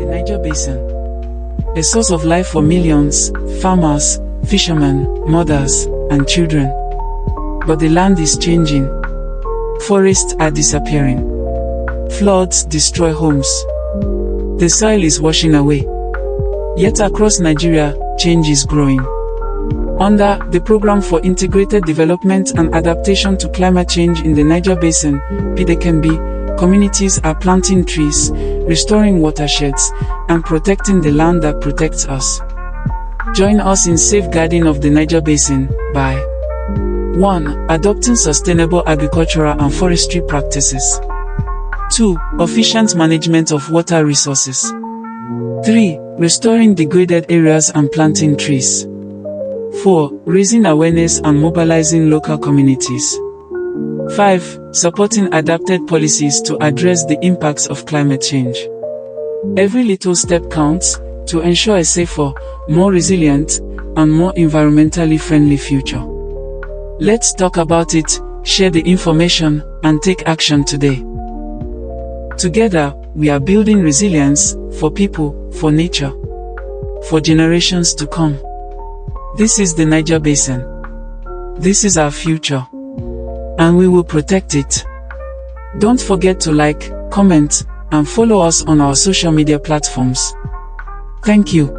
Niger Basin. A source of life for millions, farmers, fishermen, mothers, and children. But the land is changing. Forests are disappearing. Floods destroy homes. The soil is washing away. Yet across Nigeria, change is growing. Under the Program for Integrated Development and Adaptation to Climate Change in the Niger Basin, PIDACC, communities are planting trees, restoring watersheds, and protecting the land that protects us. Join us in safeguarding of the Niger Basin by 1. Adopting sustainable agricultural and forestry practices. 2. Efficient management of water resources. 3. Restoring degraded areas and planting trees. 4. Raising awareness and mobilizing local communities. 5. Supporting adapted policies to address the impacts of climate change. Every little step counts to ensure a safer, more resilient, and more environmentally friendly future. Let's talk about it, share the information, and take action today. Together, we are building resilience for people, for nature, for generations to come. This is the Niger Basin. This is our future. And we will protect it. Don't forget to like, comment, and follow us on our social media platforms. Thank you.